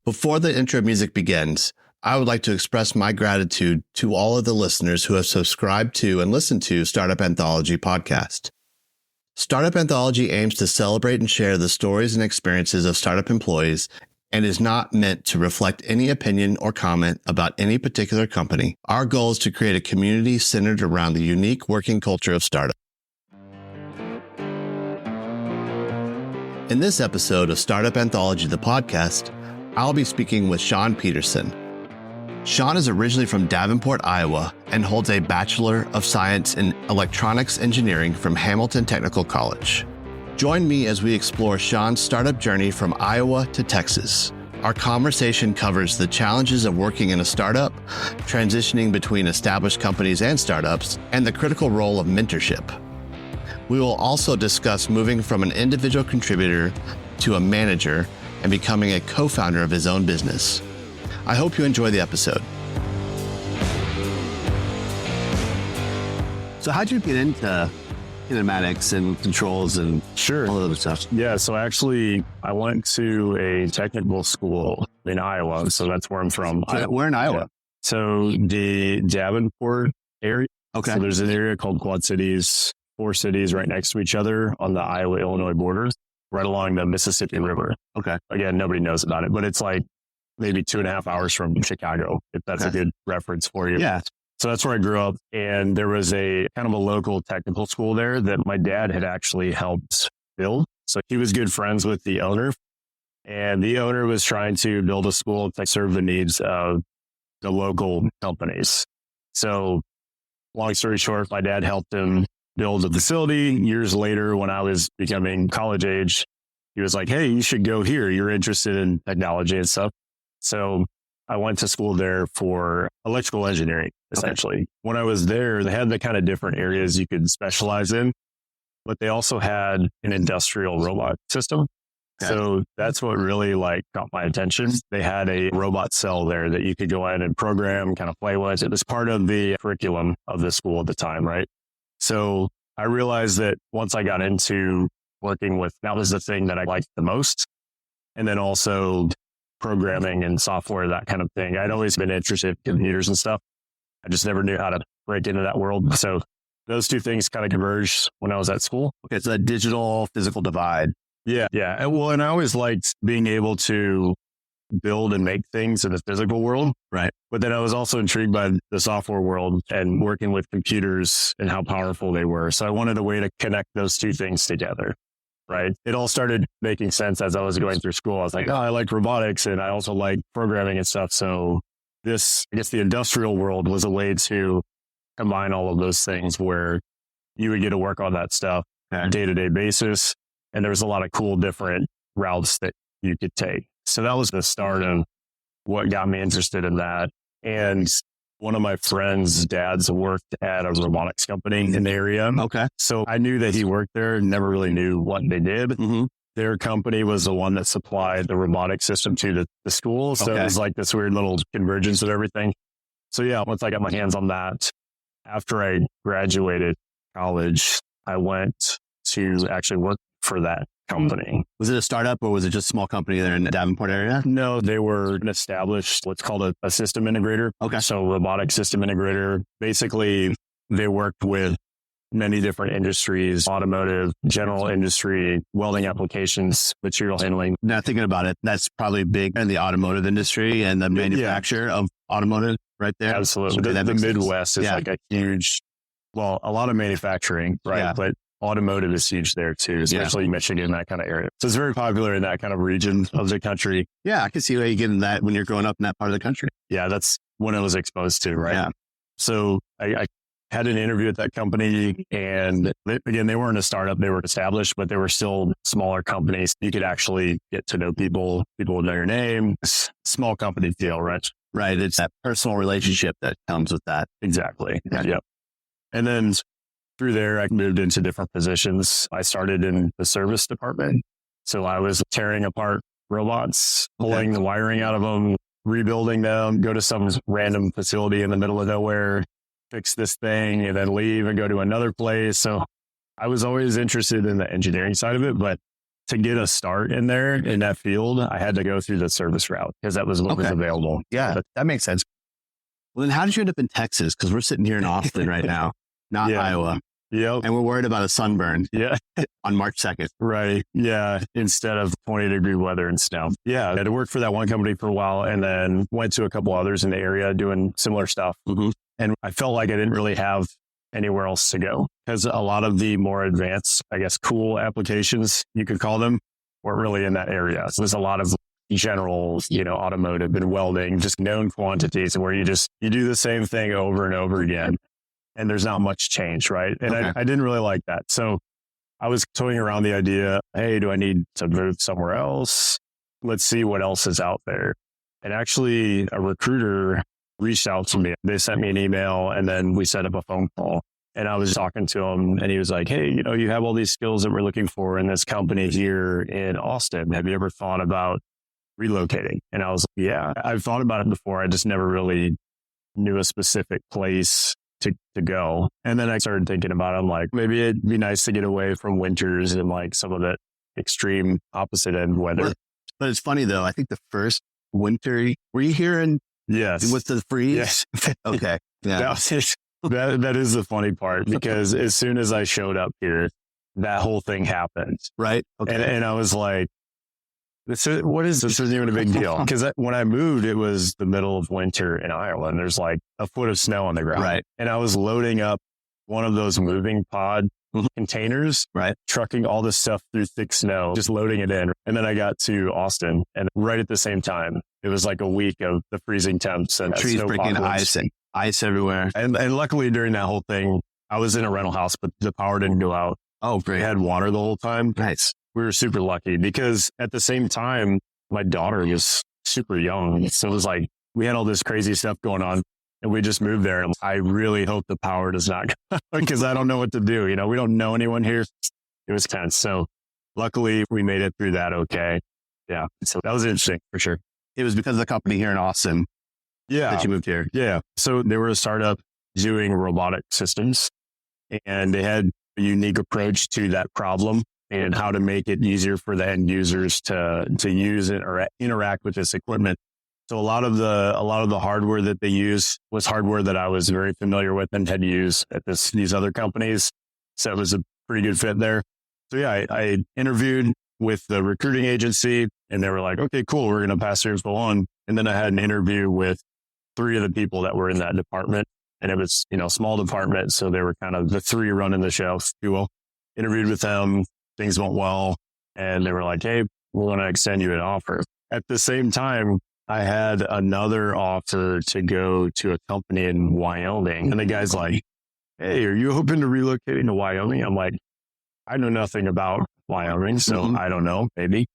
Before the intro music begins, I would like to express my gratitude to all of the listeners who have subscribed to and listened to Startup Anthology podcast. Startup Anthology aims to celebrate and share the stories and experiences of startup employees and is not meant to reflect any opinion or comment about any particular company. Our goal is to create a community centered around the unique working culture of startup. In this episode of Startup Anthology, the podcast, I'll be speaking with Sean Peterson. Sean is originally from Davenport, Iowa, and holds a Bachelor of Science in Electronics Engineering from Hamilton Technical College. Join me as we explore Sean's startup journey from Iowa to Texas. Our conversation covers the challenges of working in a startup, transitioning between established companies and startups, and the critical role of mentorship. We will also discuss moving from an individual contributor to a manager and becoming a co-founder of his own business. I hope you enjoy the episode. So how'd you get into kinematics and controls and all of that stuff? Yeah, so actually I went to a technical school in Iowa. So that's where I'm from. Where in Iowa? Yeah. So the Davenport area. Okay. So there's an area called Quad Cities, 4 cities right next to each other on the Iowa-Illinois border, right along the Mississippi River. Okay. Again, nobody knows about it, but it's like maybe 2.5 hours from Chicago, if that's a good reference for you. Yeah. So that's where I grew up. And there was a kind of a local technical school there that my dad had actually helped build. So he was good friends with the owner, and the owner was trying to build a school to serve the needs of the local companies. So long story short, my dad helped him build a facility. Years later, when I was becoming college age, he was like, "Hey, you should go here. You're interested in technology and stuff." So I went to school there for electrical engineering, essentially. Okay. When I was there, they had the kind of different areas you could specialize in, but they also had an industrial robot system. Okay. So that's what really caught my attention. They had a robot cell there that you could go in and program, kind of play with. It was part of the curriculum of the school at the time, right? So I realized that once I got into working with, that was the thing that I liked the most. And then also programming and software, that kind of thing. I'd always been interested in computers and stuff. I just never knew how to break into that world. So those two things kind of converged when I was at school. Okay, it's a digital physical divide. Yeah. And I always liked being able to build and make things in the physical world. Right. But then I was also intrigued by the software world and working with computers and how powerful they were. So I wanted a way to connect those two things together. Right. It all started making sense as I was going through school. I was like, I like robotics and I also like programming and stuff. So I guess the industrial world was a way to combine all of those things where you would get to work on that stuff on a day-to-day basis. And there was a lot of cool different routes that you could take. So that was the start of what got me interested in that. And one of my friends' dads worked at a robotics company in the area. Okay. So I knew that he worked there, never really knew what they did. Mm-hmm. Their company was the one that supplied the robotic system to the school. So it was like this weird little convergence of everything. So yeah, once I got my hands on that, after I graduated college, I went to actually work for that company. Was it a startup or was it just a small company there in the Davenport area? No, they were an established, what's called a system integrator. Okay. So robotic system integrator. Basically, they worked with many different industries, automotive, general industry, welding applications, material handling. Now thinking about it, that's probably big in the automotive industry and the manufacture of automotive right there. Absolutely. Okay, the Midwest is like a huge, a lot of manufacturing, right? Yeah. But automotive is huge there too, especially Michigan, that kind of area. So it's very popular in that kind of region of the country. Yeah, I can see why you get in that when you're growing up in that part of the country. Yeah, that's when I was exposed to, right? Yeah. So I had an interview at that company, and they weren't a startup, they were established, but they were still smaller companies. You could actually get to know people would know your name. Small company feel, right? Right. It's that personal relationship that comes with that. Exactly. Yeah. Yep. And then through there, I moved into different positions. I started in the service department. So I was tearing apart robots, pulling the wiring out of them, rebuilding them, go to some random facility in the middle of nowhere, fix this thing, and then leave and go to another place. So I was always interested in the engineering side of it, but to get a start in there in that field, I had to go through the service route because that was what was available. Yeah, that makes sense. Well, then how did you end up in Texas? Because we're sitting here in Austin right now, not Iowa. Yep. And we're worried about a sunburn on March 2nd. Right. Yeah. Instead of 20-degree weather and snow. Yeah. I had to work for that one company for a while and then went to a couple others in the area doing similar stuff. Mm-hmm. And I felt like I didn't really have anywhere else to go because a lot of the more advanced, I guess, cool applications, you could call them, weren't really in that area. So there's a lot of general, automotive and welding, just known quantities where you do the same thing over and over again. And there's not much change, right? And I didn't really like that. So I was toying around the idea, hey, do I need to move somewhere else? Let's see what else is out there. And actually a recruiter reached out to me. They sent me an email and then we set up a phone call. And I was talking to him and he was like, hey, you have all these skills that we're looking for in this company here in Austin. Have you ever thought about relocating? And I was like, yeah, I've thought about it before. I just never really knew a specific place to go. And then I started thinking about it. I'm like, maybe it'd be nice to get away from winters and like some of that extreme opposite end weather. But it's funny though. I think the first winter, were you here in? Yes. With the freeze? Yes. Okay. Yeah. That is the funny part because as soon as I showed up here, that whole thing happened. Right. Okay. And I was like, what is this? This isn't even a big deal. Because when I moved, it was the middle of winter in Ireland. There's like a foot of snow on the ground. Right. And I was loading up one of those moving pod containers, right, trucking all this stuff through thick snow, just loading it in. And then I got to Austin and right at the same time, it was like a week of the freezing temps and trees freaking ice everywhere. And luckily during that whole thing, I was in a rental house, but the power didn't go out. Oh, great. We had water the whole time. Nice. We were super lucky because at the same time, my daughter was super young. So it was like, we had all this crazy stuff going on and we just moved there. And I really hope the power does not go because I don't know what to do. We don't know anyone here. It was tense. So luckily we made it through that. Okay. Yeah. So that was interesting for sure. It was because of the company here in Austin. Yeah. That you moved here. Yeah. So they were a startup doing robotic systems and they had a unique approach to that problem and how to make it easier for the end users to use it or interact with this equipment. So a lot of the hardware that they use was hardware that I was very familiar with and had used at these other companies. So it was a pretty good fit there. So yeah, I interviewed with the recruiting agency and they were like, okay, cool. We're going to pass your info on. And then I had an interview with 3 of the people that were in that department and it was, small department. So they were kind of the 3 running the show, if you will. Interviewed with them. Things went well. And they were like, hey, we're going to extend you an offer. At the same time, I had another offer to go to a company in Wyoming. And the guy's like, hey, are you open to relocating to Wyoming? I'm like, I know nothing about Wyoming, so I don't know, maybe.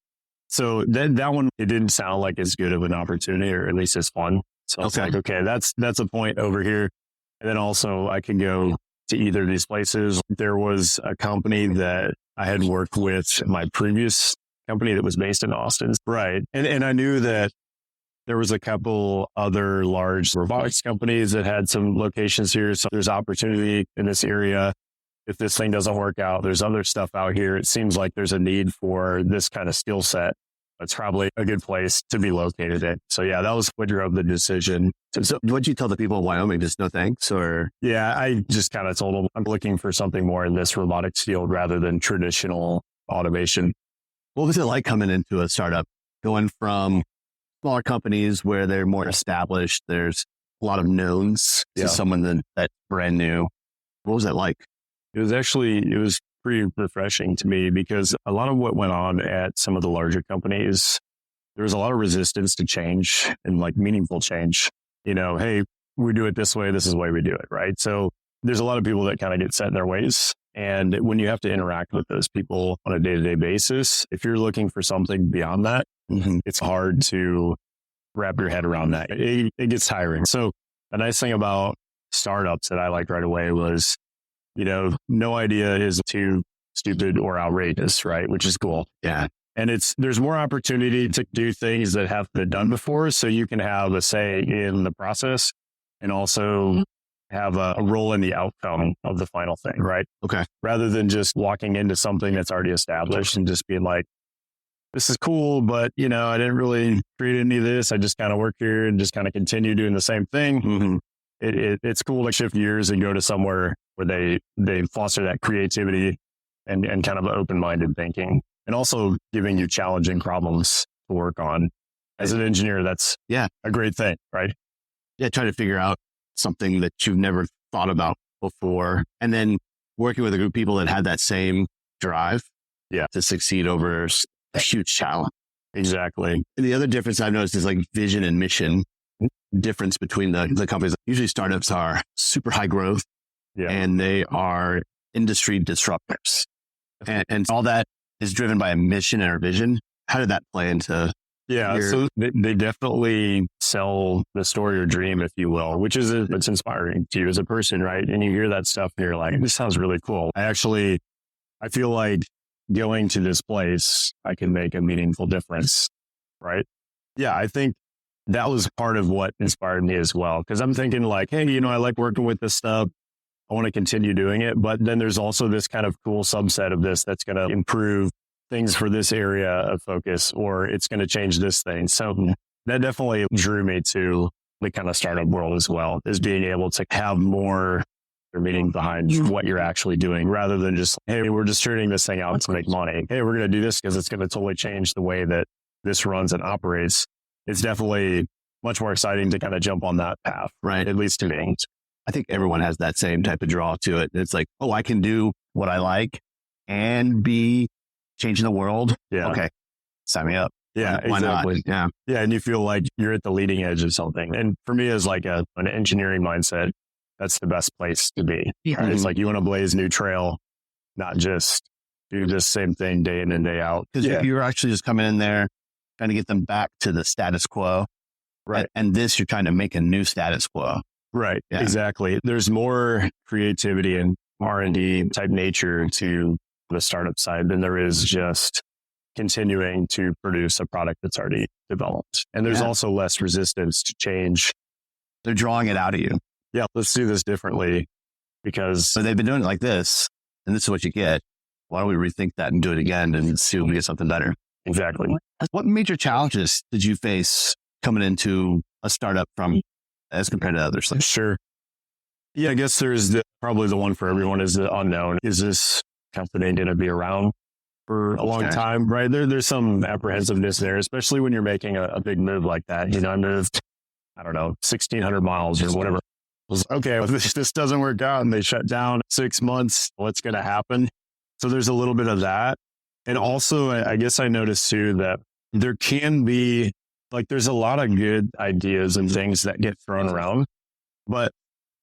So that one, it didn't sound like as good of an opportunity, or at least as fun. So I was like, okay, that's a point over here. And then also I can go to either of these places. There was a company that I had worked with in my previous company that was based in Austin. Right. And I knew that there was a couple other large robotics companies that had some locations here. So there's opportunity in this area. If this thing doesn't work out, there's other stuff out here. It seems like there's a need for this kind of skill set. It's probably a good place to be located in. So yeah, that was what drove the decision. So what'd you tell the people in Wyoming? Just no thanks or? Yeah, I just kind of told them I'm looking for something more in this robotics field rather than traditional automation. What was it like coming into a startup, going from smaller companies where they're more established, there's a lot of knowns to someone that's brand new? What was that like? It was pretty refreshing to me because a lot of what went on at some of the larger companies, there was a lot of resistance to change and like meaningful change. Hey, we do it this way. This is the way we do it. Right. So there's a lot of people that kind of get set in their ways. And when you have to interact with those people on a day-to-day basis, if you're looking for something beyond that, it's hard to wrap your head around that. It gets tiring. So the nice thing about startups that I liked right away was, no idea is too stupid or outrageous, right? Which is cool. Yeah. And there's more opportunity to do things that have been done before. So you can have a say in the process and also have a role in the outcome of the final thing, right? Okay. Rather than just walking into something that's already established and just being like, this is cool, but I didn't really create any of this. I just kind of work here and just kind of continue doing the same thing. Mm-hmm. It's cool to shift gears and go to somewhere where they foster that creativity and kind of open-minded thinking, and also giving you challenging problems to work on. As an engineer, that's a great thing, right? Yeah, trying to figure out something that you've never thought about before, and then working with a group of people that had that same drive to succeed over a huge challenge. Exactly. And the other difference I've noticed is like vision and mission difference between the companies. Usually startups are super high growth and they are industry disruptors. And all that is driven by a mission and a vision. How did that play into so they definitely sell the story or dream, if you will, which is it's inspiring to you as a person, right? And you hear that stuff and you're like, this sounds really cool. I feel like going to this place, I can make a meaningful difference, right? Yeah, I think that was part of what inspired me as well. Because I'm thinking like, hey, I like working with this stuff. I want to continue doing it. But then there's also this kind of cool subset of this that's going to improve things for this area of focus, or it's going to change this thing. So that definitely drew me to the kind of startup world as well, is being able to have more meaning behind what you're actually doing, rather than just, hey, we're just turning this thing out to make money. Hey, we're going to do this because it's going to totally change the way that this runs and operates. It's definitely much more exciting to kind of jump on that path, right? At least to me. I think everyone has that same type of draw to it. It's like, I can do what I like and be changing the world. Yeah. Okay. Sign me up. Yeah, why exactly. not? Yeah. Yeah. And you feel like you're at the leading edge of something. And for me, as like an engineering mindset, that's the best place to be. Yeah. Right? It's like you want to blaze new trail, not just do the same thing day in and day out. Because if you're actually just coming in there trying to get them back to the status quo, right? And this, you're trying to make a new status quo. Right. Yeah. Exactly. There's more creativity and R&D type nature to the startup side than there is just continuing to produce a product that's already developed. And there's also less resistance to change. They're drawing it out of you. Yeah, let's do this differently because they've been doing it like this, and this is what you get. Why don't we rethink that and do it again and see if we get something better? Exactly. What major challenges did you face coming into a startup as compared to others? Sure. Yeah, I guess there's probably the one for everyone is the unknown. Is this company going to be around for a long time? Right. There's some apprehensiveness there, especially when you're making a big move like that. I moved, 1,600 miles or whatever. It was, okay, if this doesn't work out and they shut down 6 months, what's going to happen? So there's a little bit of that. And also, I guess I noticed too that there can be there's a lot of good ideas and things that get thrown around, but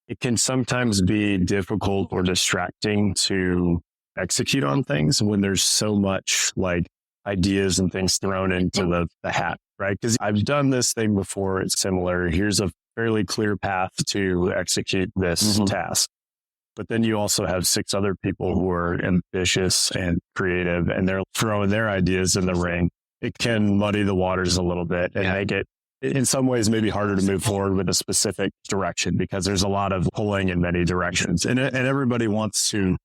it can sometimes be difficult or distracting to execute on things when there's so much ideas and things thrown into the hat, right? Because I've done this thing before. It's similar. Here's a fairly clear path to execute this task. But then you also have 6 other people who are ambitious and creative, and they're throwing their ideas in the ring. It can muddy the waters a little bit and make it, in some ways, maybe harder to move forward with a specific direction because there's a lot of pulling in many directions. And everybody wants to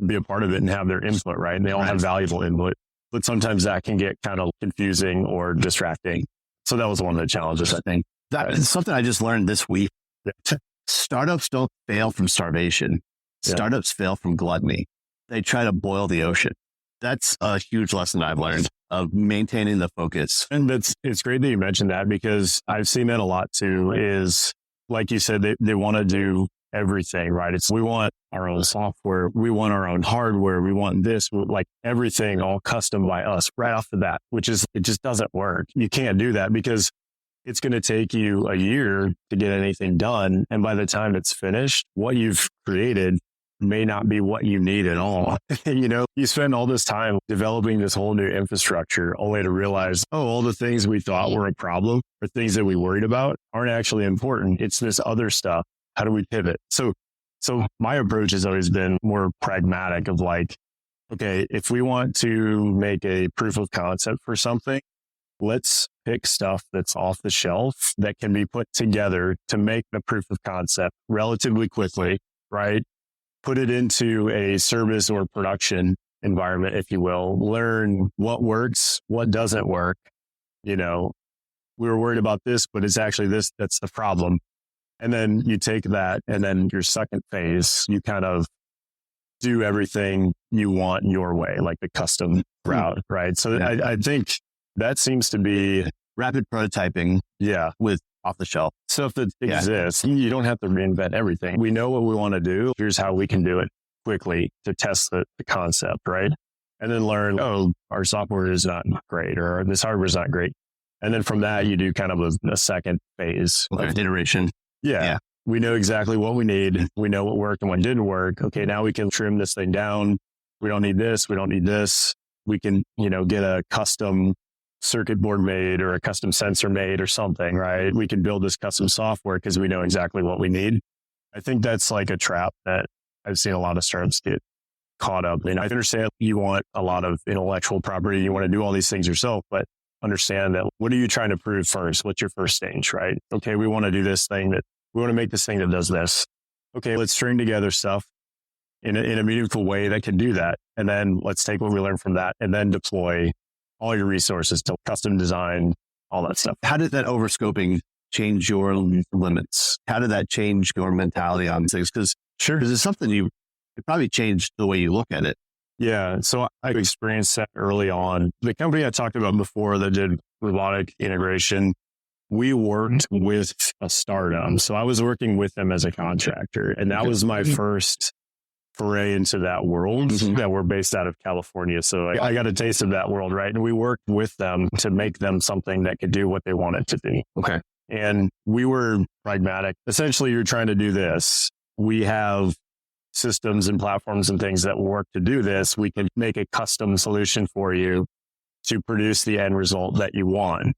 be a part of it and have their input, right? And they all have valuable input. But sometimes that can get kind of confusing or distracting. So that was one of the challenges, I think. That is something I just learned this week. Startups don't fail from starvation. Startups fail from gluttony. They try to boil the ocean. That's a huge lesson I've learned of maintaining the focus. And it's great that you mentioned that because I've seen that a lot too, is like you said, they want to do everything, right? We want our own software. We want our own hardware. We want this, everything all custom by us right off the bat, it just doesn't work. You can't do that because it's going to take you a year to get anything done. And by the time it's finished, what you've created may not be what you need at all. You spend all this time developing this whole new infrastructure only to realize, all the things we thought were a problem or things that we worried about aren't actually important. It's this other stuff. How do we pivot? So my approach has always been more pragmatic of okay, if we want to make a proof of concept for something, let's pick stuff that's off the shelf that can be put together to make the proof of concept relatively quickly, right? Put it into a service or production environment, if you will, learn what works, what doesn't work. You know, we were worried about this, but it's actually this, that's the problem. And then you take that, and then your second phase, you kind of do everything you want your way, like the custom route, right? So I think that seems to be rapid prototyping. Yeah. With off the shelf stuff that exists. You don't have to reinvent everything. We know what we want to do. Here's how we can do it quickly to test the concept, right? And then learn, oh, our software is not great, or this hardware is not great. And then from that, you do kind of a second phase of iteration. Yeah. We know exactly what we need. We know what worked and what didn't work. Okay, now we can trim this thing down. We don't need this. We don't need this. We can, get a custom circuit board made or a custom sensor made or something, right? We can build this custom software because we know exactly what we need. I think that's like a trap that I've seen a lot of startups get caught up in. I understand you want a lot of intellectual property. You want to do all these things yourself, but understand that what are you trying to prove first? What's your first stage, right? Okay, we want to do this thing we want to make this thing that does this. Okay, let's string together stuff in a meaningful way that can do that. And then let's take what we learned from that and then deploy all your resources to custom design, all that stuff. How did that overscoping change your limits? How did that change your mentality on things? Because it's something it probably changed the way you look at it. Yeah. So I experienced that early on. The company I talked about before that did robotic integration, we worked with a startup. So I was working with them as a contractor, and that was my first foray into that world that we're based out of California. So I got a taste of that world, right? And we worked with them to make them something that could do what they wanted to do. Okay. And we were pragmatic. Essentially, you're trying to do this. We have systems and platforms and things that will work to do this. We can make a custom solution for you to produce the end result that you want.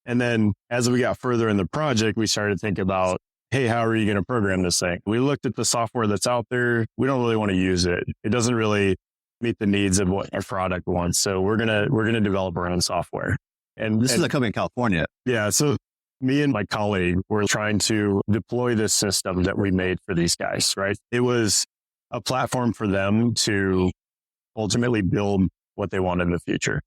And then as we got further in the project, we started to think about, hey, how are you going to program this thing? We looked at the software that's out there. We don't really want to use it. It doesn't really meet the needs of what our product wants. So we're going to develop our own software. And this is a company in California. Yeah. So me and my colleague were trying to deploy this system that we made for these guys, right? It was a platform for them to ultimately build what they want in the future.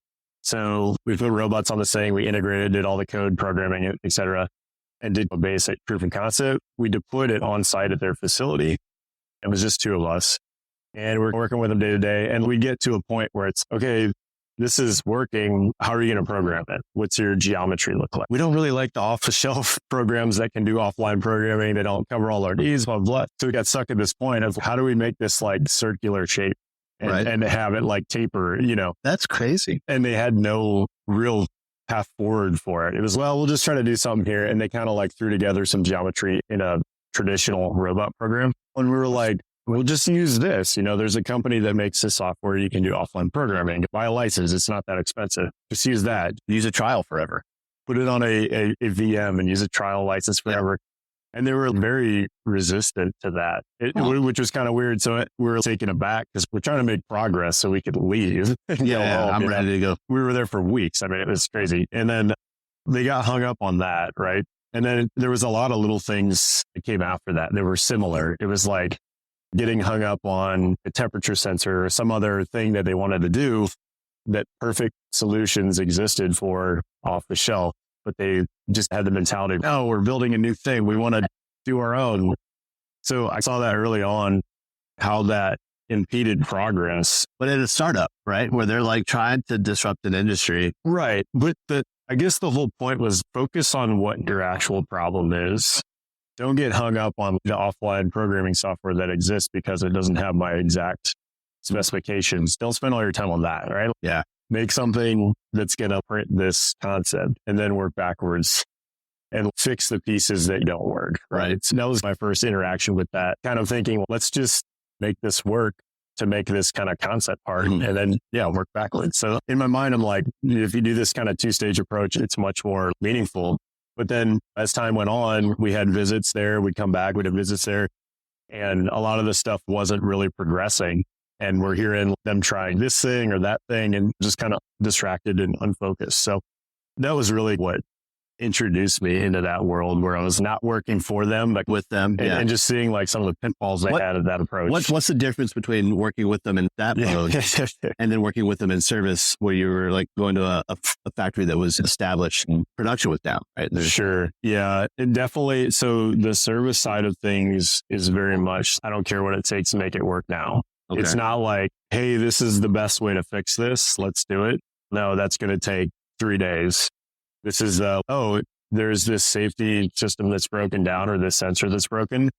So we put robots on this thing. We integrated, did all the code, programming it, et cetera, and did a basic proof of concept. We deployed it on site at their facility. It was just two of us. And we're working with them day to day. And we get to a point where it's, okay, this is working. How are you going to program it? What's your geometry look like? We don't really like the off-the-shelf programs that can do offline programming. They don't cover all our needs, blah, blah. So we got stuck at this point of how do we make this like circular shape and have it like taper, That's crazy. And they had no real path forward for it. It was, well, we'll just try to do something here. And they kind of like threw together some geometry in a traditional robot program. And we were like, we'll just use this. There's a company that makes this software. You can do offline programming. Buy a license. It's not that expensive. Just use that. Use a trial forever. Put it on a VM and use a trial license forever. And they were very resistant to that, which was kind of weird. So we were taken aback because we're trying to make progress so we could leave. I'm ready to go. We were there for weeks. I mean, it was crazy. And then they got hung up on that, right? And then there was a lot of little things that came after that. They were similar. It was like getting hung up on a temperature sensor or some other thing that they wanted to do that perfect solutions existed for off the shelf. But they just had the mentality, oh, we're building a new thing. We want to do our own. So I saw that early on, how that impeded progress. But at a startup, right? Where they're like trying to disrupt an industry. Right. But I guess the whole point was focus on what your actual problem is. Don't get hung up on the offline programming software that exists because it doesn't have my exact specifications. Don't spend all your time on that, right? Yeah. Make something that's going to print this concept and then work backwards and fix the pieces that don't work. Right. So that was my first interaction with that, kind of thinking, well, let's just make this work to make this kind of concept part and then, work backwards. So in my mind, I'm like, if you do this kind of two-stage approach, it's much more meaningful. But then as time went on, we had visits there. We'd come back, we'd have visits there. And a lot of the stuff wasn't really progressing. And we're hearing them trying this thing or that thing and just kind of distracted and unfocused. So that was really what introduced me into that world where I was not working for them, but with them, and just seeing like some of the pitfalls they had of that approach. What's the difference between working with them in that mode and then working with them in service where you were like going to a factory that was established and production was down, right? Sure. Yeah, definitely. So the service side of things is very much, I don't care what it takes to make it work now. Okay. It's not like, hey, this is the best way to fix this. Let's do it. No, that's going to take 3 days. This is, there's this safety system that's broken down or this sensor that's broken.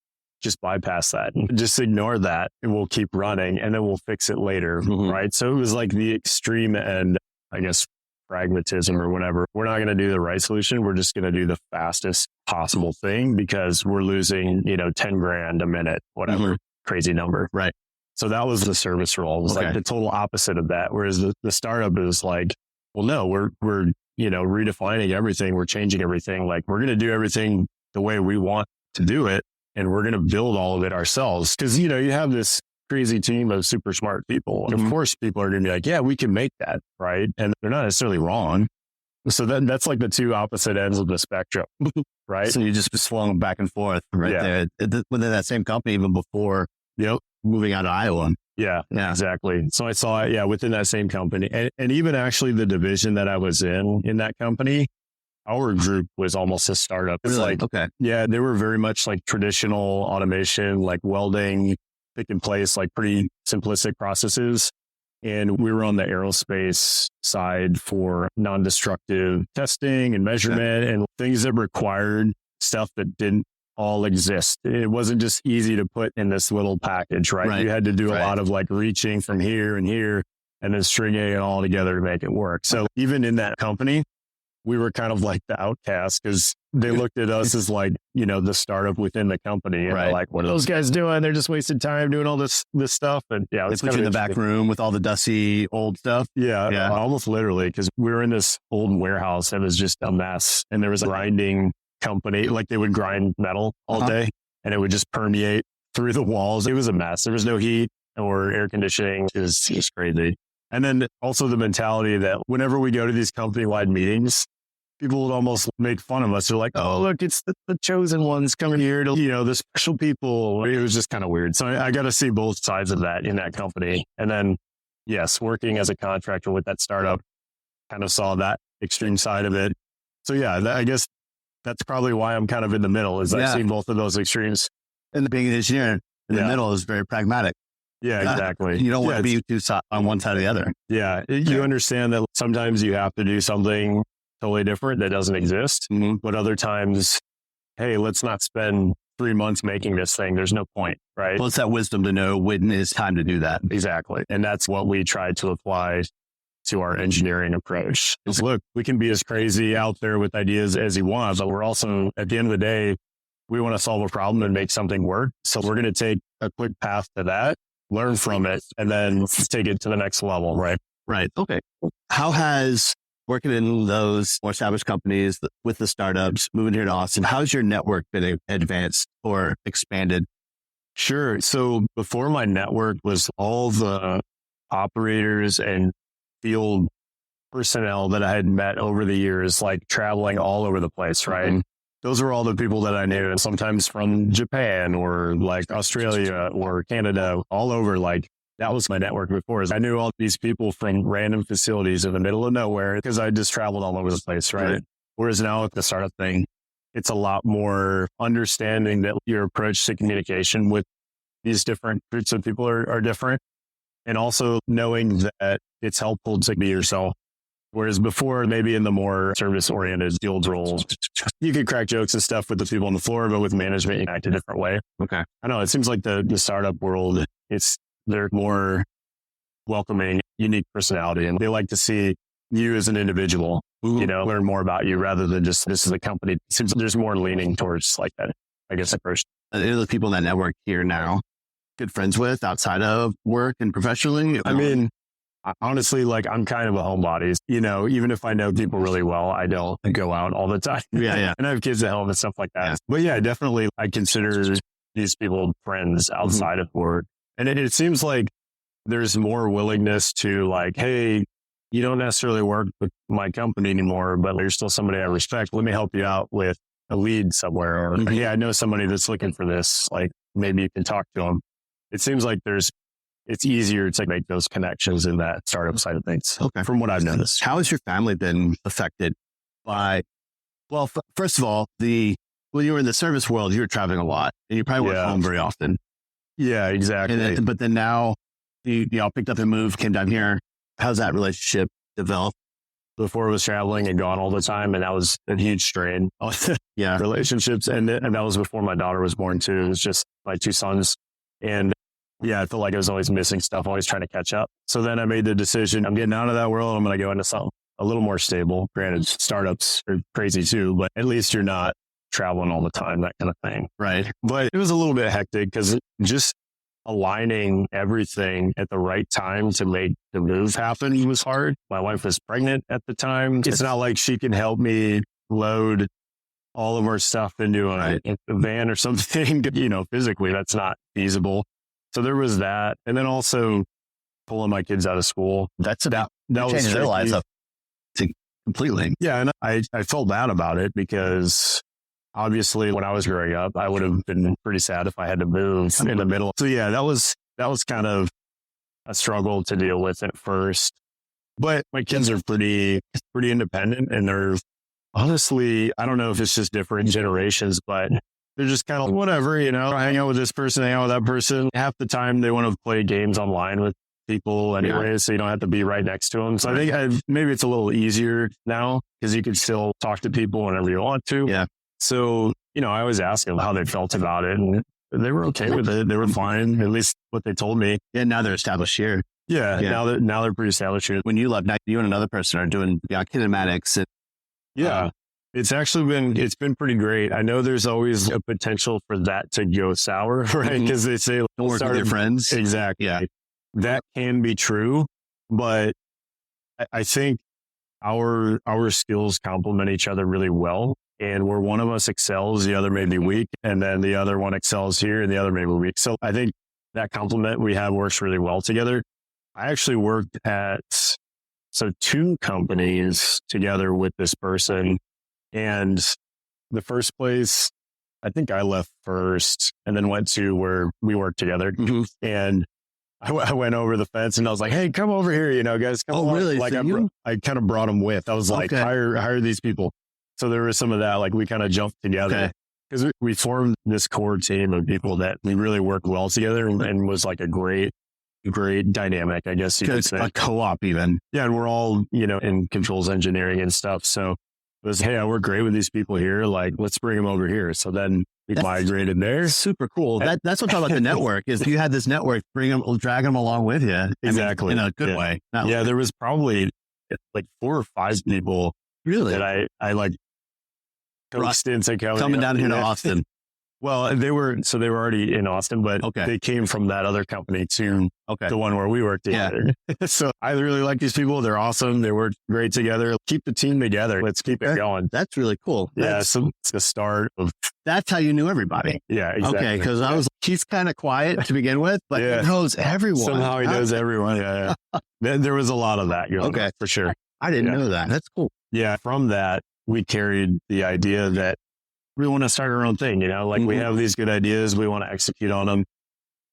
Just bypass that. Just ignore that and we'll keep running and then we'll fix it later. Mm-hmm. Right. So it was like the extreme end, I guess, pragmatism or whatever. We're not going to do the right solution. We're just going to do the fastest possible thing because we're losing, 10 grand a minute, whatever, crazy number. Right. So that was the service role. It was like the total opposite of that. Whereas the startup is like, well, no, we're redefining everything. We're changing everything. Like we're going to do everything the way we want to do it. And we're going to build all of it ourselves. Cause you have this crazy team of super smart people. And of course people are going to be like, yeah, we can make that. Right. And they're not necessarily wrong. So that's like the two opposite ends of the spectrum. Right. So you just swung back and forth there within that same company, even before, moving out of Iowa. Yeah, exactly. So I saw it, within that same company. And even actually the division that I was in that company, our group was almost a startup. It's really? They were very much like traditional automation, like welding, pick and place, like pretty simplistic processes. And we were on the aerospace side for non-destructive testing and measurement and things that required stuff that didn't all exist. It wasn't just easy to put in this little package, right? You had to do a lot of like reaching from here and here and then stringing it all together to make it work. So even in that company, we were kind of like the outcast because they looked at us as like, the startup within the company. And they're like, what are those guys doing? They're just wasting time doing all this stuff. And they put you in the back room with all the dusty old stuff. Yeah. Almost literally, because we were in this old warehouse and it was just a mess. And there was a grinding company, like they would grind metal all day and it would just permeate through the walls. It was a mess. There was no heat or air conditioning. It was crazy. And then also the mentality that whenever we go to these company-wide meetings, people would almost make fun of us. They're like, oh, look, it's the chosen ones coming here to, the special people. It was just kind of weird. So I got to see both sides of that in that company. And then, yes, working as a contractor with that startup, kind of saw that extreme side of it. So I guess that's probably why I'm kind of in the middle is I've seen both of those extremes. And being an engineer in the middle is very pragmatic. Yeah, exactly. You don't want to be on one side or the other. Yeah. You understand that sometimes you have to do something totally different that doesn't exist. Mm-hmm. But other times, hey, let's not spend 3 months making this thing. There's no point, right? Well, it's that wisdom to know when it's time to do that. Exactly. And that's what we try to apply to our engineering approach. Is look, we can be as crazy out there with ideas as you want, but we're also, at the end of the day, we want to solve a problem and make something work. So we're going to take a quick path to that, learn from it, and then take it to the next level, right? Right. Okay. How has working in those more established companies with the startups, moving here to Austin, how's your network been advanced or expanded? Sure. So before my network was all the operators and field personnel that I had met over the years, like traveling all over the place, right? Mm-hmm. Those are all the people that I knew, and sometimes from Japan or like Australia or Canada, all over. Like that was my network before. I knew all these people from random facilities in the middle of nowhere because I just traveled all over the place, right? Whereas now with the startup thing, it's a lot more understanding that your approach to communication with these different groups of people are different. And also knowing that it's helpful to be yourself. Whereas before, maybe in the more service-oriented field roles, you could crack jokes and stuff with the people on the floor, but with management, you act a different way. Okay. I know it seems like the startup world, they're more welcoming, unique personality, and they like to see you as an individual, learn more about you rather than just this is a company. It seems there's more leaning towards like that, I guess, approach. The people in that network here now, good friends with outside of work and professionally? I mean, honestly, like I'm kind of a homebody, even if I know people really well, I don't go out all the time. Yeah. And I have kids at home and stuff like that. Yeah. But yeah, definitely I consider these people friends outside of work. And it seems like there's more willingness to like, hey, you don't necessarily work with my company anymore, but you're still somebody I respect. Let me help you out with a lead somewhere. Or, hey, I know somebody that's looking for this. Like, maybe you can talk to them. It seems like it's easier to make those connections in that startup side of things. Okay. From what I've noticed. How has your family been affected by, well, first of all, when you were in the service world, you were traveling a lot and you probably weren't home very often. Yeah, exactly. But then now you all picked up and moved, came down here. How's that relationship developed? Before I was traveling and gone all the time, and that was a huge strain. Yeah. Relationships. And that was before my daughter was born too. It was just my two sons. And yeah, I felt like I was always missing stuff, always trying to catch up. So then I made the decision, I'm getting out of that world. I'm going to go into something a little more stable. Granted, startups are crazy too, but at least you're not traveling all the time, that kind of thing. Right. But it was a little bit hectic because just aligning everything at the right time to make the move happen was hard. My wife was pregnant at the time. It's not like she can help me load all of our stuff into a van or something, physically that's not feasible. So there was that. And then also pulling my kids out of school. That was changed their lives up completely. Yeah. And I felt bad about it because obviously when I was growing up, I would have been pretty sad if I had to move in the middle. So yeah, that was kind of a struggle to deal with at first. But my kids are pretty independent, and they're honestly, I don't know if it's just different generations, but they're just kind of whatever, hang out with this person, hang out with that person. Half the time they want to play games online with people anyway, so you don't have to be right next to them. So I think maybe it's a little easier now because you can still talk to people whenever you want to. Yeah. So, I always ask them how they felt about it, and they were okay with it. They were fine, at least what they told me. Yeah, now they're established here. Yeah. Now they're pretty established here. When you left, now you and another person are doing kinematics. It's been pretty great. I know there's always a potential for that to go sour, right? Because they say don't work with your friends. Exactly. Yeah. That can be true, but I think our skills complement each other really well. And where one of us excels, the other may be weak, and then the other one excels here and the other may be weak. So I think that complement we have works really well together. I actually worked at two companies together with this person. And the first place, I think I left first and then went to where we worked together. Mm-hmm. And I went over the fence and I was like, hey, come over here, guys. Come on. Really? Like I kind of brought them with. I was like, hire these people. So there was some of that, like we kind of jumped together because we formed this core team of people that we really worked well together and was like a great dynamic, I guess you could say. A co-op even. Yeah. And we're all, in controls engineering and stuff. So it was, hey, I work great with these people here. Like, let's bring them over here. So then we migrated there. Super cool. That's what I'm talking about the network is you had this network, drag them along with you. Exactly. In a good way. There was probably like 4 or 5 people really that I like coaxed into coming down here to Austin. Well, they were already in Austin, but they came from that other company to the one where we worked together. Yeah. So I really like these people. They're awesome. They work great together. Keep the team together. Let's keep it going. That's really cool. So it's the start of. That's how you knew everybody. Yeah, exactly. Okay, because he's kind of quiet to begin with, but he knows everyone. Somehow he knows everyone. Yeah. There was a lot of that going on, for sure. I didn't know that. That's cool. Yeah, from that, we carried the idea that we want to start our own thing, we have these good ideas. We want to execute on them.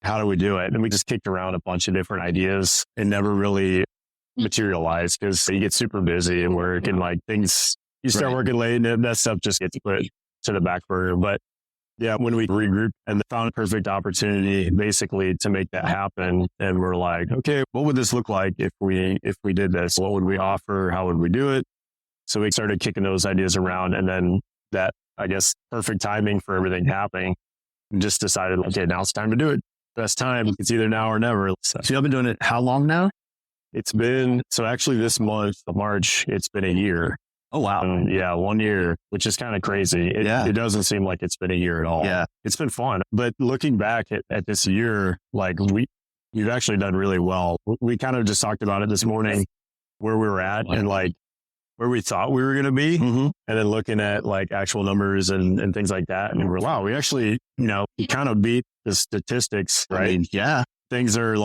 How do we do it? And we just kicked around a bunch of different ideas and never really materialized because you get super busy and work and things, you start working late and that stuff just gets put to the back burner. But yeah, when we regrouped and found a perfect opportunity basically to make that happen. And we're like, okay, what would this look like if we did this? What would we offer? How would we do it? So we started kicking those ideas around, and then that, I guess, perfect timing for everything happening, and just decided, okay, now it's time to do it. Best time. It's either now or never. So you've been doing it how long now? It's been, actually this month, March, it's been a year. Oh, wow. 1 year, which is kind of crazy. It doesn't seem like it's been a year at all. Yeah. It's been fun. But looking back at this year, we've actually done really well. We kind of just talked about it this morning, where we were at and where we thought we were going to be, and then looking at actual numbers and things like that. And we're, wow, we actually, kind of beat the statistics, right? I mean, things are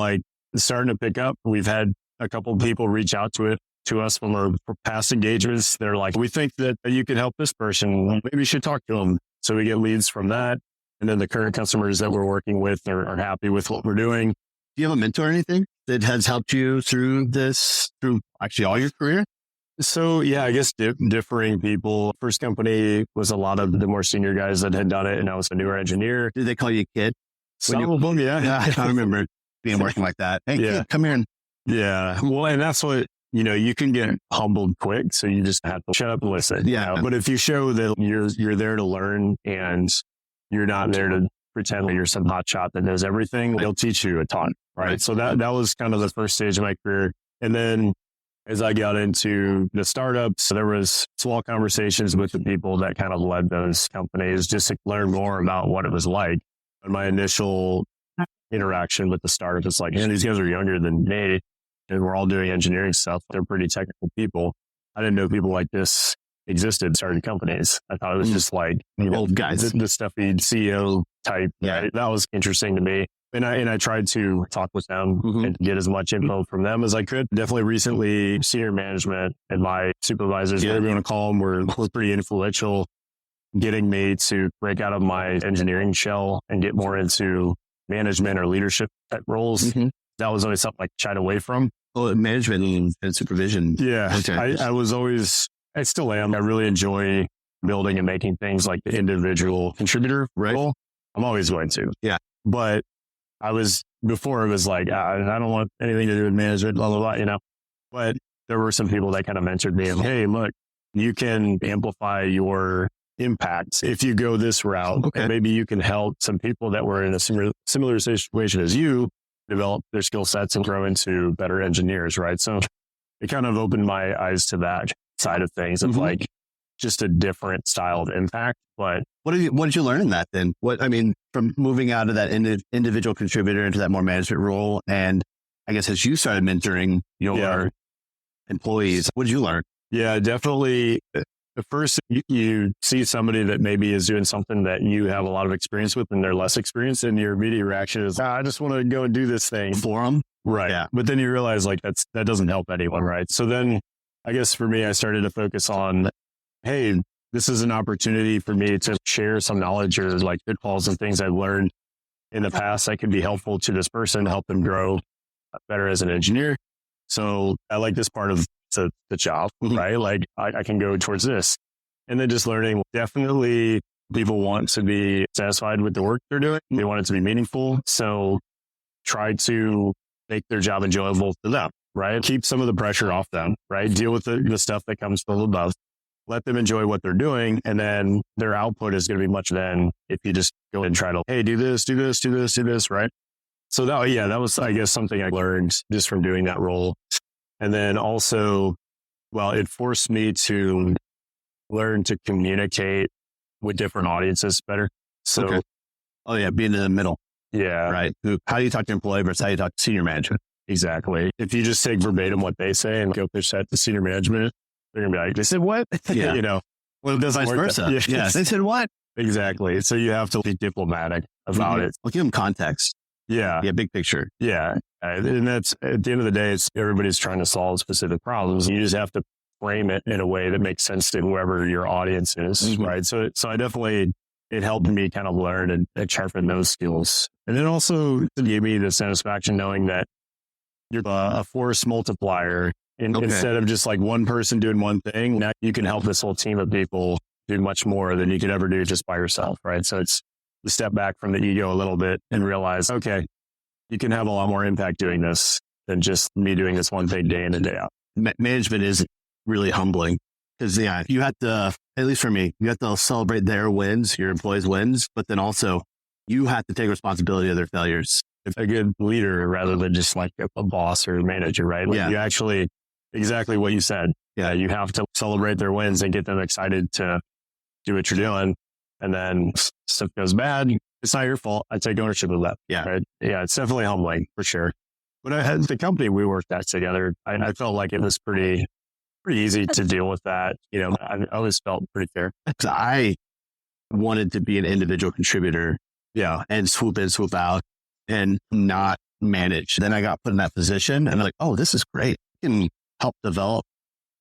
starting to pick up. We've had a couple of people reach out to to us from our past engagements. They're like, we think that you can help this person. Maybe you should talk to them. So we get leads from that. And then the current customers that we're working with are happy with what we're doing. Do you have a mentor or anything that has helped you through actually all your career? So yeah, I guess differing people. First company was a lot of the more senior guys that had done it, and I was a newer engineer. Did they call you kid? Some of them, yeah. I remember being working like that. Hey, kid, come here. Yeah. Well, and that's what, you can get humbled quick. So you just have to shut up and listen. Yeah. But if you show that you're there to learn and you're not there to pretend that you're some hotshot that knows everything, they'll teach you a ton. Right. So that was kind of the first stage of my career. And then as I got into the startups, there was small conversations with the people that kind of led those companies just to learn more about what it was like. And my initial interaction with the startup is like, man, these guys are younger than me and we're all doing engineering stuff. They're pretty technical people. I didn't know people like this existed, starting companies. I thought it was just like old guys, the stuffy CEO type. Yeah. Right? That was interesting to me. And I tried to talk with them and get as much info from them as I could. Definitely recently, senior management and my supervisors, whatever you want to call them, were pretty influential, getting me to break out of my engineering shell and get more into management or leadership type roles. That was always something I shied away from. Oh, management and supervision. Yeah. Okay. I still am. I really enjoy building and making things like the individual contributor role. I'm always going to. Yeah. But before it was like, I don't want anything to do with management, blah, blah, blah, But there were some people that kind of mentored me and, hey, look, you can amplify your impact if you go this route. Okay. And maybe you can help some people that were in a similar situation as you develop their skill sets and grow into better engineers, right? So it kind of opened my eyes to that side of things of like just a different style of impact. But what did you learn in that then? From moving out of that individual contributor into that more management role, and I guess as you started mentoring your employees, what did you learn? Yeah, definitely. At first, you see somebody that maybe is doing something that you have a lot of experience with and they're less experienced, and your immediate reaction is, I just want to go and do this thing for them. Right. Yeah. But then you realize like that doesn't help anyone. Right. So then I guess for me, I started to focus on, hey, this is an opportunity for me to share some knowledge or like pitfalls and things I've learned in the past that could be helpful to this person, help them grow better as an engineer. So I like this part of the job, right? Like I can go towards this. And then just learning, definitely people want to be satisfied with the work they're doing. They want it to be meaningful. So try to make their job enjoyable to them, right? Keep some of the pressure off them, right? Deal with the stuff that comes from above. Let them enjoy what they're doing. And then their output is going to be much then if you just go and try to, hey, do this, right? So that was, I guess, something I learned just from doing that role. And then also, it forced me to learn to communicate with different audiences better. So, being in the middle. Yeah. Right. How do you talk to employee versus how you talk to senior management? Exactly. If you just take verbatim what they say and go pitch that to senior management, they're going to be like, they said what? Yeah. Well, it doesn't work. Versa. Yeah. They said what? Exactly. So you have to be diplomatic about it. Well, give them context. Yeah. Yeah. Big picture. Yeah. And that's at the end of the day, it's everybody's trying to solve specific problems. You just have to frame it in a way that makes sense to whoever your audience is. Right. So I definitely, it helped me kind of learn and sharpen those skills. And then also it gave me the satisfaction knowing that you're a force multiplier. Instead of just like one person doing one thing, now you can help this whole team of people do much more than you could ever do just by yourself. Right. So it's to step back from the ego a little bit and realize, okay, you can have a lot more impact doing this than just me doing this one thing day in and day out. Management is really humbling because you have to, at least for me, you have to celebrate their wins, your employees' wins, but then also you have to take responsibility of their failures. A good leader rather than just like a boss or a manager, right? Like you actually, exactly what you said. Yeah. You have to celebrate their wins and get them excited to do what you're doing. And then stuff goes bad. It's not your fault. I take ownership of that. Yeah. Right? Yeah. It's definitely humbling for sure. But I had the company we worked at together. I felt like it was pretty easy to deal with that. I always felt pretty fair. I wanted to be an individual contributor. Yeah. And swoop in, swoop out and not manage. Then I got put in that position and I'm like, oh, this is great. I can help develop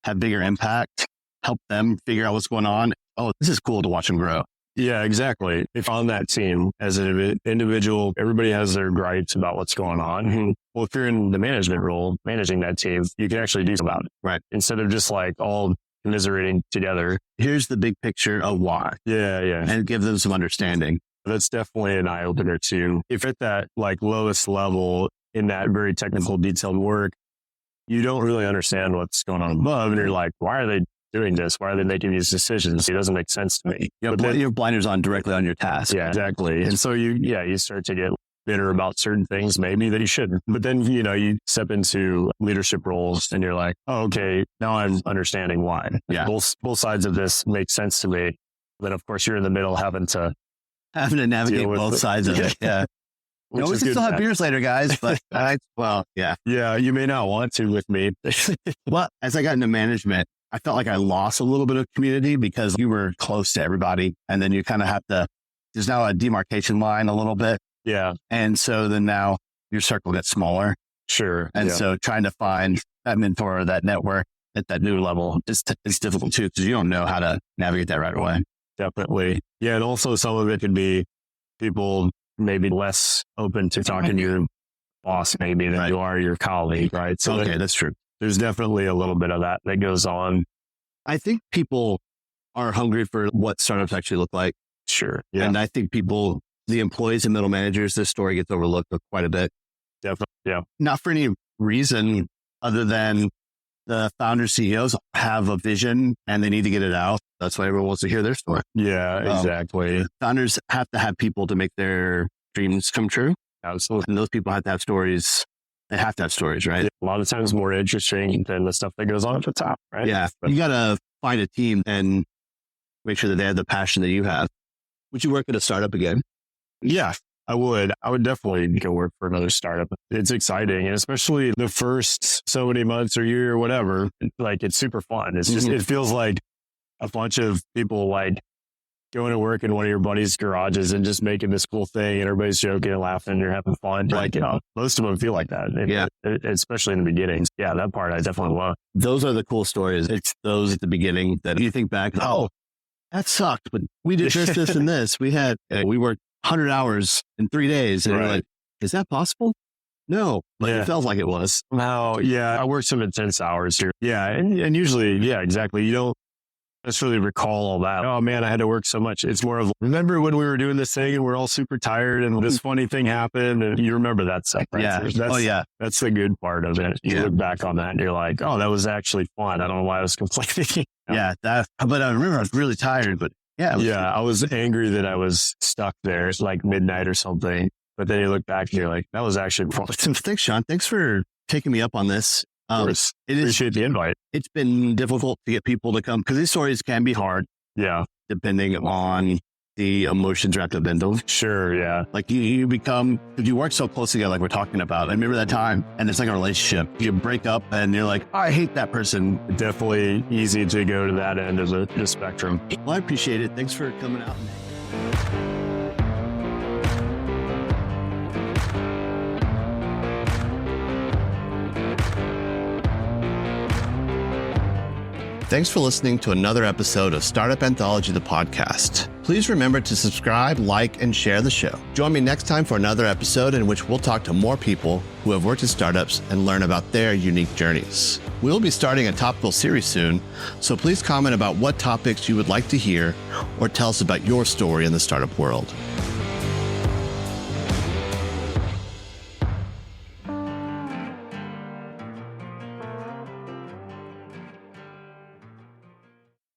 have bigger impact, help them figure out what's going on. Oh, this is cool to watch them grow. Yeah, exactly. If on that team as an individual, everybody has their gripes about what's going on. Mm-hmm. Well, if you're in the management role, managing that team, you can actually do something about it. Right. Instead of just like all commiserating together. Here's the big picture of why. Yeah. And give them some understanding. That's definitely an eye opener too. If at that like lowest level in that very technical, detailed work, you don't really understand what's going on above. And you're like, why are they doing this? Why are they making these decisions? It doesn't make sense to me. You have your blinders on directly on your task. Yeah, exactly. And so you start to get bitter about certain things maybe that you shouldn't. But then, you step into leadership roles and you're like, oh, okay, now I'm understanding why. Yeah. Both sides of this make sense to me. Then of course you're in the middle having to navigate both sides of it. Yeah. We can still have beers later, guys, but yeah. Yeah, you may not want to with me. Well, as I got into management, I felt like I lost a little bit of community because you were close to everybody. And then you kind of have there's now a demarcation line a little bit. Yeah. And so then now your circle gets smaller. Sure. And so trying to find that mentor or that network at that new level is difficult too, because you don't know how to navigate that right away. Definitely. Yeah. And also some of it could be people maybe less open to talking to your boss maybe than you are your colleague, right? So that's true. There's definitely a little bit of that goes on. I think people are hungry for what startups actually look like. Sure. Yeah. And I think the employees and middle managers, this story gets overlooked quite a bit. Definitely. Yeah. Not for any reason other than the founders, CEOs have a vision and they need to get it out. That's why everyone wants to hear their story. Yeah, exactly. Founders have to have people to make their dreams come true. Absolutely. And those people have to have stories. They have to have stories, right? A lot of times more interesting than the stuff that goes on at the top, right? Yeah. You got to find a team and make sure that they have the passion that you have. Would you work at a startup again? Yeah, I would. I would definitely go work for another startup. It's exciting. And especially the first so many months or year or whatever, like it's super fun. It's just, it feels like a bunch of people like going to work in one of your buddies' garages and just making this cool thing and everybody's joking and laughing and you're having fun. Right. Like, most of them feel like that. Especially in the beginning. Yeah, that part I definitely love. Those are the cool stories. It's those at the beginning that you think back, oh, that sucked, but we did this, and this. We worked 100 hours in 3 days. And you're like, is that possible? No, but it felt like it was. No, yeah. I worked some intense hours here. Yeah. And usually, yeah, exactly. You don't necessarily recall all that. Oh man, I had to work so much. It's more of, remember when we were doing this thing and we're all super tired and this funny thing happened and you remember that stuff, right? Yeah. That's the good part of it. You look back on that and you're like, oh, that was actually fun. I don't know why I was complaining. Yeah. But I remember I was really tired, but I was angry that I was stuck there. It's like midnight or something. But then you look back and you're like, that was actually fun. Thanks, Sean. Thanks for taking me up on this. Appreciate the invite. It's been difficult to get people to come because these stories can be hard. Yeah. Depending on the emotions wrapped up in them. Sure. Yeah. Like you work so close together, like we're talking about. I remember that time and it's like a relationship. You break up and you're like, oh, I hate that person. Definitely easy to go to that end of the spectrum. Well, I appreciate it. Thanks for coming out. Thanks for listening to another episode of Startup Anthology, the podcast. Please remember to subscribe, like, and share the show. Join me next time for another episode in which we'll talk to more people who have worked in startups and learn about their unique journeys. We'll be starting a topical series soon, so please comment about what topics you would like to hear or tell us about your story in the startup world.